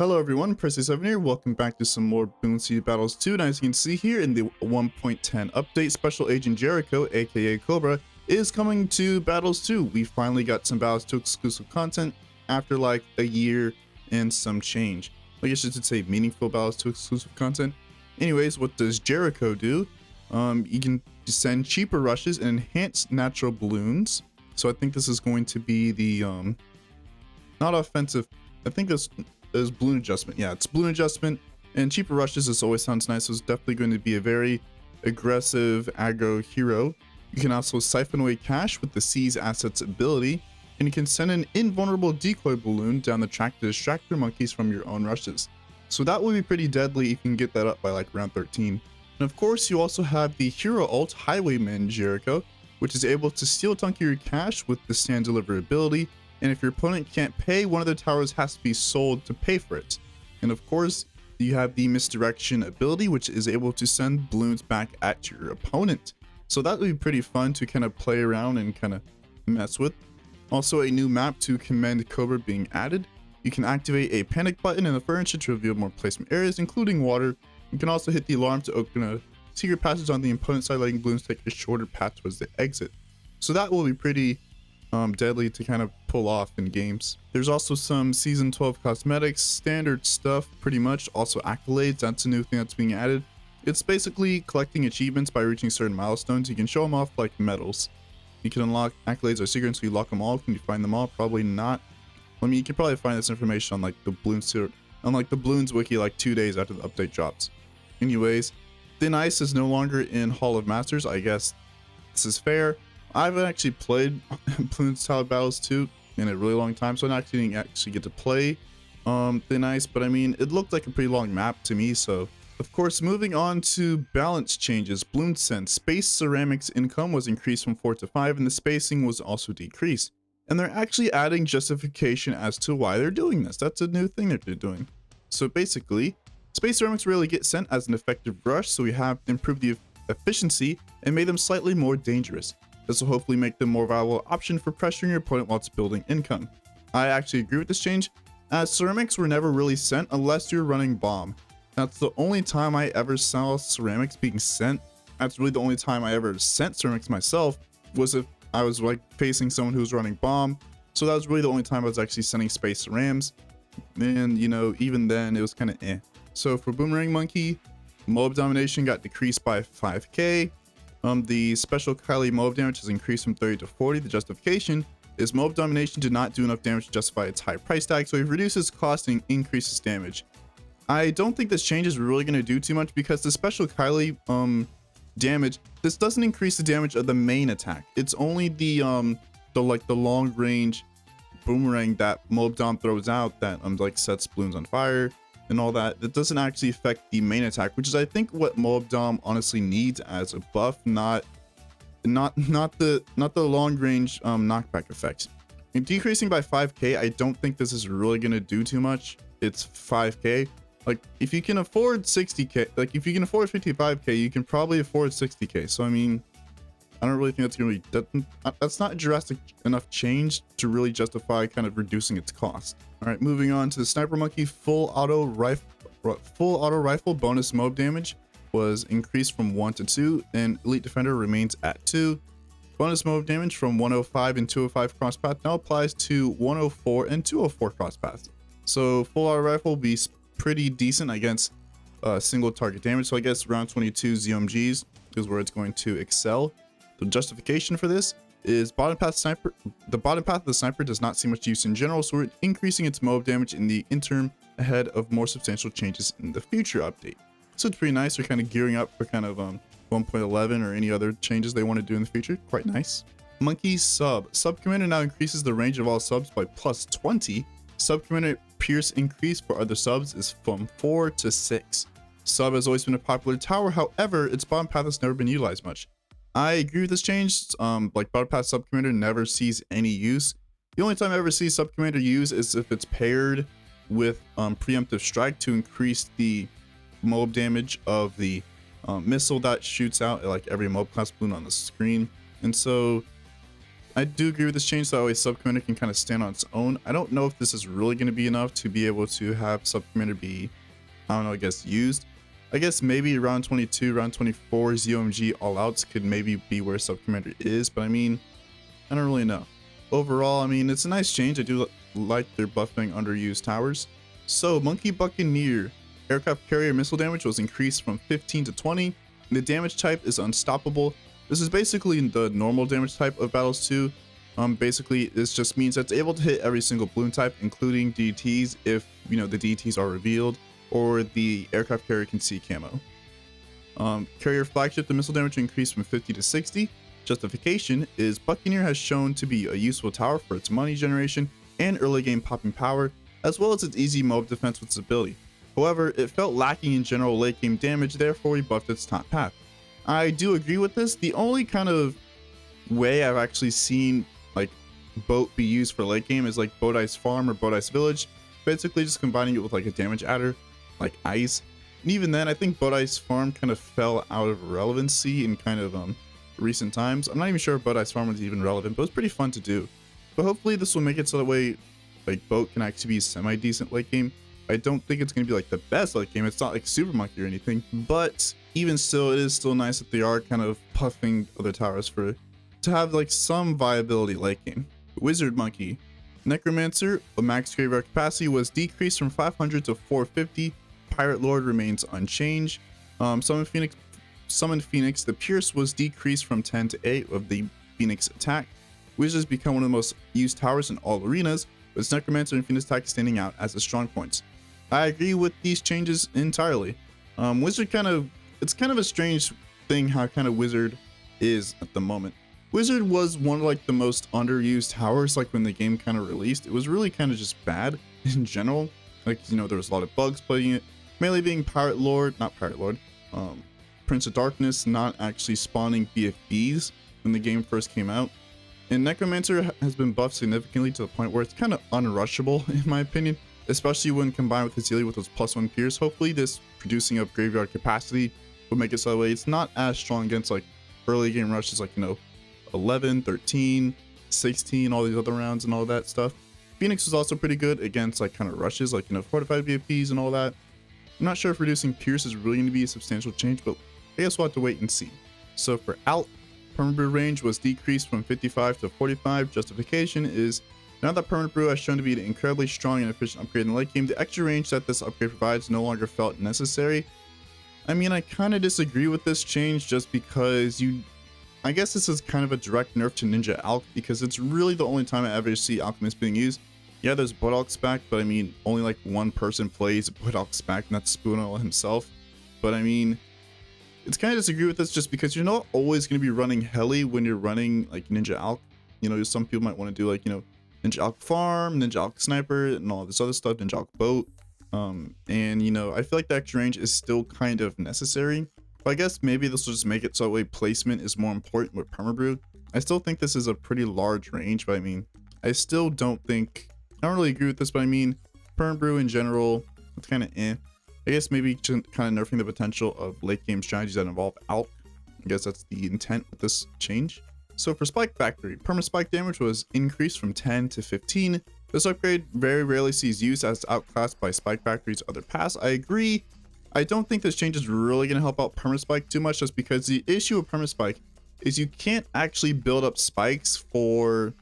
Hello everyone, FTDZMMAY here. Welcome back to some more Bloons Battles 2, and as you can see here in the 1.10 update, Special Agent Jericho, aka Cobra, is coming to Battles 2. We finally got some Battles 2 exclusive content after like a year and some change. I guess you should say meaningful Battles 2 exclusive content. Anyways, what does Jericho do? You can send cheaper rushes and enhance natural balloons. So I think this is going to be the not offensive. I think this is balloon adjustment. Yeah, it's balloon adjustment and cheaper rushes. This always sounds nice. So it's definitely going to be a very aggressive aggro hero. You can also siphon away cash with the Seize Assets ability, and you can send an invulnerable decoy balloon down the track to distract your monkeys from your own rushes. So that will be pretty deadly if you can get that up by like round 13. And of course, you also have the hero ult Highwayman Jericho, which is able to steal chunk your cash with the stand deliver ability. And if your opponent can't pay, one of the towers has to be sold to pay for it. And of course, you have the misdirection ability, which is able to send balloons back at your opponent. So that would be pretty fun to kind of play around and kind of mess with. Also, a new map to Command Cobra being added. You can activate a panic button in the furniture to reveal more placement areas, including water. You can also hit the alarm to open a secret passage on the opponent's side, letting balloons take a shorter path towards the exit. So that will be pretty deadly to kind of pull off in games. There's also some season 12 cosmetics, standard stuff pretty much. Also accolades, that's a new thing that's being added. It's basically collecting achievements by reaching certain milestones. You can show them off like medals. You can unlock accolades or secrets, so you lock them all. Can you find them all? Probably not. I mean, you can probably find this information on like the Bloons wiki like 2 days after the update drops. Anyways, Thin Ice is no longer in Hall of Masters. I guess this is fair. I haven't actually played Bloons Tower Battles 2 in a really long time, so I didn't actually get to play Thin Ice, but I mean, it looked like a pretty long map to me. So of course, moving on to balance changes, Bloons Sense Space Ceramics income was increased from 4 to 5, and the spacing was also decreased. And they're actually adding justification as to why they're doing this. That's a new thing that they're doing. So basically, Space Ceramics really get sent as an effective rush, so we have improved the efficiency and made them slightly more dangerous. This will hopefully make them a more viable option for pressuring your opponent while it's building income. I actually agree with this change, as ceramics were never really sent unless you're running bomb. That's the only time I ever saw ceramics being sent. That's really the only time I ever sent ceramics myself, was if I was like facing someone who was running bomb. So that was really the only time I was actually sending space cerams. And you know, even then it was kind of eh. So for Boomerang Monkey, mob domination got decreased by 5k. The special Kylie mob damage has increased from 30 to 40. The justification is mob domination did not do enough damage to justify its high price tag, so it reduces cost and increases damage. I don't think this change is really going to do too much, because the special Kylie damage, this doesn't increase the damage of the main attack. It's only the long range boomerang that mob dom throws out that like sets balloons on fire and all that. That doesn't actually affect the main attack, which is I think what mob dom honestly needs as a buff, not the long range knockback effect. And decreasing by 5k, I don't think this is really going to do too much. It's 5k. Like if you can afford 60k, like if you can afford 55k, you can probably afford 60k. So I mean, I don't really think that's gonna be that's not a drastic enough change to really justify kind of reducing its cost. All right, moving on to the Sniper Monkey, full auto rifle bonus mob damage was increased from 1 to 2, and Elite Defender remains at 2. Bonus mob damage from 105 and 205 crosspath now applies to 104 and 204 crosspath. So full auto rifle will be pretty decent against single target damage. So I guess round 22 ZMGs is where it's going to excel. The justification for this is bottom path sniper. The bottom path of the sniper does not see much use in general, so we're increasing its mob damage in the interim ahead of more substantial changes in the future update. So it's pretty nice. They're kind of gearing up for kind of 1.11 or any other changes they want to do in the future. Quite nice. Monkey Sub Commander now increases the range of all subs by plus 20. Sub Commander Pierce increase for other subs is from 4 to 6. Sub has always been a popular tower, however, its bottom path has never been utilized much. I agree with this change. Like bottom path Sub Commander never sees any use. The only time I ever see Sub Commander use is if it's paired with preemptive strike to increase the mob damage of the missile that shoots out like every mob class balloon on the screen. And so I do agree with this change, so that way Sub Commander can kind of stand on its own. I don't know if this is really going to be enough to be able to have Sub Commander be, I don't know, I guess used. I guess maybe round 22, round 24, ZOMG all outs could maybe be where Sub Commander is, but I mean, I don't really know. Overall, I mean, it's a nice change. I do like their buffing underused towers. So, Monkey Buccaneer. Aircraft carrier missile damage was increased from 15 to 20. And the damage type is unstoppable. This is basically the normal damage type of Battles 2. Basically, this just means that it's able to hit every single balloon type, including DTs, if, you know, the DTs are revealed, or the aircraft carrier can see camo. Carrier flagship, the missile damage increased from 50 to 60. Justification is Buccaneer has shown to be a useful tower for its money generation and early game popping power, as well as its easy mob defense with stability. However, it felt lacking in general late game damage, therefore we buffed its top path. I do agree with this. The only kind of way I've actually seen like boat be used for late game is like Boat Ice Farm or Boat Ice Village, basically just combining it with like a damage adder like ice. And even then, I think Boat Ice Farm kind of fell out of relevancy in kind of recent times. I'm not even sure if Boat Ice Farm was even relevant, but it was pretty fun to do. But hopefully this will make it so that way like boat can actually be semi-decent late game. I don't think it's going to be like the best late game. It's not like Super Monkey or anything, but even still, it is still nice that they are kind of puffing other towers to have like some viability late game. Wizard Monkey. Necromancer, a max graveyard capacity was decreased from 500 to 450. Pirate Lord remains unchanged. Summon Phoenix, the Pierce was decreased from 10 to 8 of the Phoenix attack. Wizards become one of the most used towers in all arenas, with Necromancer and Phoenix attack standing out as the strong points. I agree with these changes entirely. Wizard it's kind of a strange thing how kind of Wizard is at the moment. Wizard was one of like the most underused towers like when the game kind of released. It was really kind of just bad in general. Like, you know, there was a lot of bugs playing it. Mainly being Prince of Darkness not actually spawning BFBs when the game first came out. And Necromancer has been buffed significantly to the point where it's kind of unrushable in my opinion, especially when combined with Azalea with those +1 Pierce. Hopefully this producing up graveyard capacity will make it so that way it's not as strong against like early game rushes like, you know, 11, 13, 16, all these other rounds and all that stuff. Phoenix was also pretty good against like kind of rushes like, you know, fortified BFPs and all that. I'm not sure if reducing Pierce is really going to be a substantial change, but I guess we'll have to wait and see. So for Alt, Permanent range was decreased from 55 to 45. Justification is now that Permanent Brew has shown to be an incredibly strong and efficient upgrade in the late game, the extra range that this upgrade provides no longer felt necessary. I mean, I kind of disagree with this change just because I guess this is kind of a direct nerf to Ninja Alch because it's really the only time I ever see Alchemist being used. Yeah, there's Blood Alch spec, but I mean, only like one person plays Blood Alch spec, and that's Spoonal himself. But I mean, it's kind of disagree with this just because you're not always going to be running Heli when you're running like Ninja Alch. You know, some people might want to do like, you know, Ninja Alch Farm, Ninja Alch Sniper, and all this other stuff, Ninja Alch Boat. And you know, I feel like the extra range is still kind of necessary. But I guess maybe this will just make it so that way placement is more important with Permabrew. I still think this is a pretty large range, but I mean, I don't really agree with this, but I mean, Permabrew in general, it's kind of eh. I guess maybe kind of nerfing the potential of late game strategies that involve Alch. I guess that's the intent with this change. So for Spike Factory, perma spike damage was increased from 10 to 15. This upgrade very rarely sees use as outclassed by Spike Factory's other paths. I agree. I don't think this change is really going to help out Permaspike too much, just because the issue with Permaspike is you can't actually build up spikes for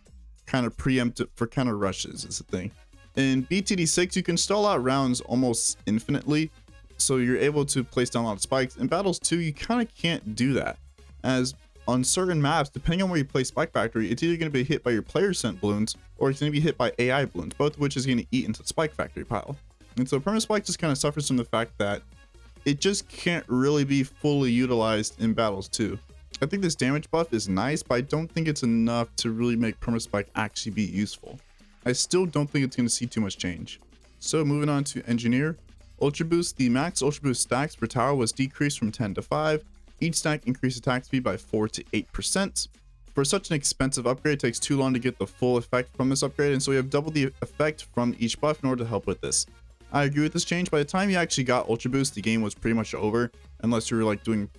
kind of counter rushes is the thing. In BTD6, you can stall out rounds almost infinitely, so you're able to place down a lot of spikes. In Battles 2, you kind of can't do that, as on certain maps, depending on where you play Spike Factory, it's either going to be hit by your player sent balloons, or it's going to be hit by AI balloons, both of which is going to eat into the Spike Factory pile. And so Permaspike just kind of suffers from the fact that it just can't really be fully utilized in Battles 2. I think this damage buff is nice, but I don't think it's enough to really make Permaspike actually be useful. I still don't think it's going to see too much change. So moving on to Engineer. Ultra Boost. The max Ultra Boost stacks per tower was decreased from 10 to 5. Each stack increased attack speed by 4 to 8%. For such an expensive upgrade, it takes too long to get the full effect from this upgrade, and so we have double the effect from each buff in order to help with this. I agree with this change. By the time you actually got Ultra Boost, the game was pretty much over, unless you were like doing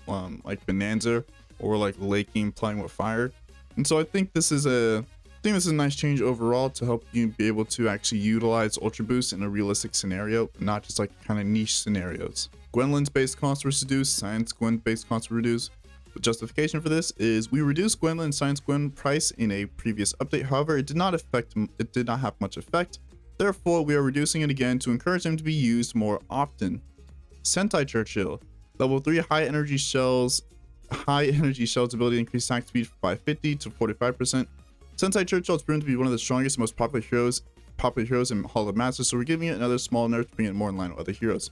like Bonanza or like late game playing with fire. And so I think this is a nice change overall to help you be able to actually utilize Ultra Boost in a realistic scenario, not just like kind of niche scenarios. Gwendolyn's base cost was reduced, Science Gwen base cost were reduced. The justification for this is we reduced Gwendolyn and Science Gwen price in a previous update. However, it did not have much effect. Therefore, we are reducing it again to encourage them to be used more often. Sentai Churchill, level 3 high energy shells ability to increase attack speed by 50 to 45%. Sentai Churchill is proven to be one of the strongest and most popular heroes in Hall of Masters, so we're giving it another small nerf to bring it more in line with other heroes.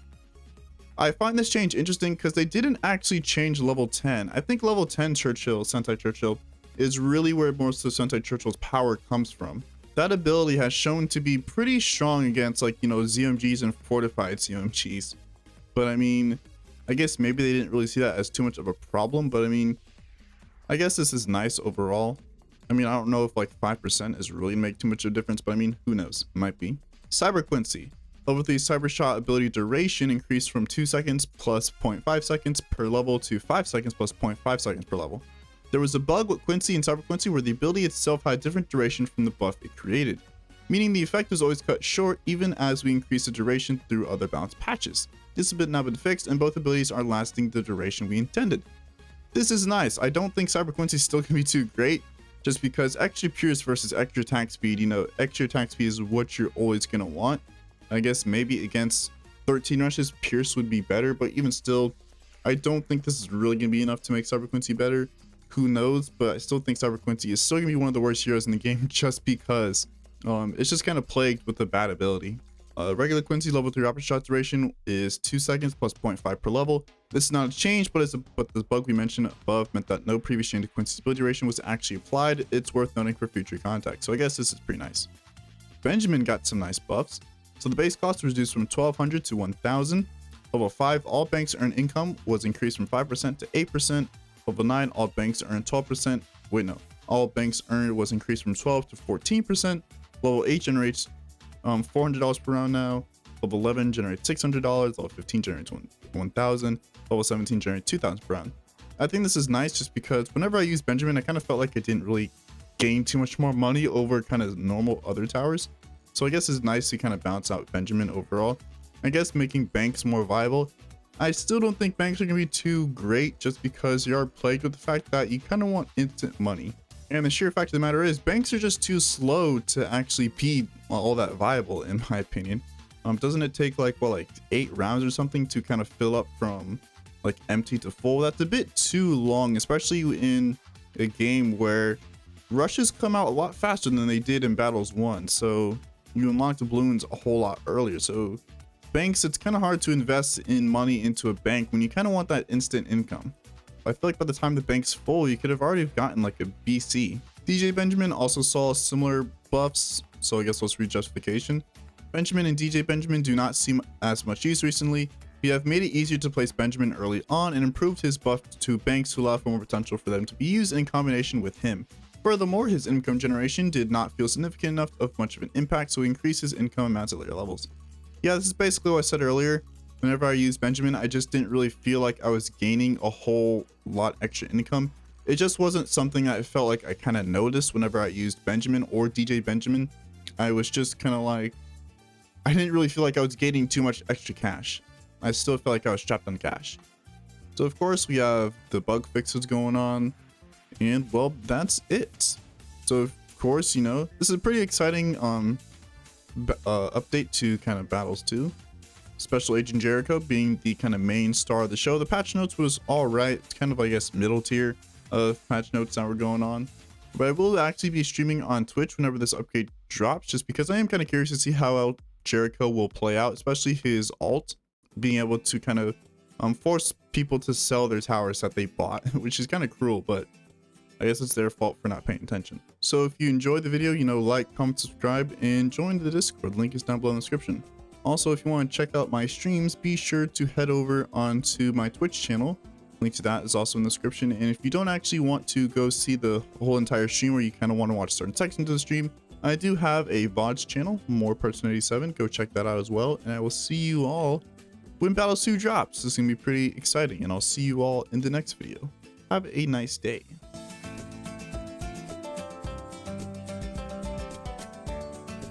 I find this change interesting because they didn't actually change level 10. I think level 10 Sentai Churchill, is really where most of Sentai Churchill's power comes from. That ability has shown to be pretty strong against, like, you know, ZMGs and fortified ZMGs. But I mean, I guess maybe they didn't really see that as too much of a problem, but I mean, I guess this is nice overall. I mean, I don't know if like 5% is really make too much of a difference, but I mean, who knows? Might be. Cyber Quincy. Level 3 Cyber Shot ability duration increased from 2 seconds plus 0.5 seconds per level to 5 seconds plus 0.5 seconds per level. There was a bug with Quincy and Cyber Quincy where the ability itself had different duration from the buff it created, meaning the effect was always cut short even as we increase the duration through other balance patches. This has now been fixed and both abilities are lasting the duration we intended. This is nice. I don't think Cyber Quincy is still going to be too great, just because extra Pierce versus extra attack speed, you know, extra attack speed is what you're always going to want. I guess maybe against 13 rushes, Pierce would be better, but even still, I don't think this is really going to be enough to make Cyber Quincy better. Who knows, but I still think Cyber Quincy is still going to be one of the worst heroes in the game just because it's just kind of plagued with the bad ability. Regular Quincy level 3 rapid shot duration is 2 seconds plus 0.5 per level. This is not a change, but the bug we mentioned above meant that no previous change to Quincy's ability duration was actually applied. It's worth noting for future contact, so I guess this is pretty nice. Benjamin got some nice buffs. So the base cost was reduced from 1,200 to 1,000. Level 5, all banks earn income was increased from 5% to 8%. Level 9, all banks earn 12%. Wait, no. All banks earned was increased from 12 to 14%. Level 8 generates $400 per round now. Level 11 generates $600. Level 15 generates 1,000. Level 17 generates 2,000 per round. I think this is nice just because whenever I used Benjamin, I kind of felt like I didn't really gain too much more money over kind of normal other towers. So I guess it's nice to kind of bounce out Benjamin overall. I guess making banks more viable. I still don't think banks are going to be too great just because you are plagued with the fact that you kind of want instant money. And the sheer fact of the matter is banks are just too slow to actually be all that viable in my opinion. Doesn't it take like 8 rounds or something to kind of fill up from like empty to full? That's a bit too long, especially in a game where rushes come out a lot faster than they did in Battles 1. So you unlock the Bloons a whole lot earlier. So banks, it's kind of hard to invest in money into a bank when you kind of want that instant income. I feel like by the time the bank's full, you could have already gotten like a BC. DJ Benjamin also saw similar buffs, so I guess let's read justification. Benjamin and DJ Benjamin do not seem as much use recently. We have made it easier to place Benjamin early on and improved his buff to banks to allow for more potential for them to be used in combination with him. Furthermore, his income generation did not feel significant enough of much of an impact, so he increased his income amounts at later levels. Yeah, this is basically what I said earlier. Whenever I used Benjamin, I just didn't really feel like I was gaining a whole lot extra income. It just wasn't something I felt like I kind of noticed whenever I used Benjamin or DJ Benjamin. I was just kind of like, I didn't really feel like I was gaining too much extra cash. I still felt like I was trapped on cash. So of course we have the bug fixes going on, and well, that's it. So of course, you know, this is a pretty exciting update to kind of Battles 2. Special Agent Jericho being the kind of main star of the show. The patch notes was all right. It's kind of, I guess, middle tier of patch notes that were going on. But I will actually be streaming on Twitch whenever this upgrade drops, just because I am kind of curious to see how Jericho will play out, especially his ult, being able to kind of force people to sell their towers that they bought, which is kind of cruel, but I guess it's their fault for not paying attention. So if you enjoyed the video, you know, like, comment, subscribe, and join the Discord. Link is down below in the description. Also, if you want to check out my streams, be sure to head over onto my Twitch channel. Link to that is also in the description. And if you don't actually want to go see the whole entire stream, or you kind of want to watch certain sections of the stream, I do have a VODs channel, More Person 87. Go check that out as well. And I will see you all when Battles 2 drops. This is going to be pretty exciting, and I'll see you all in the next video. Have a nice day.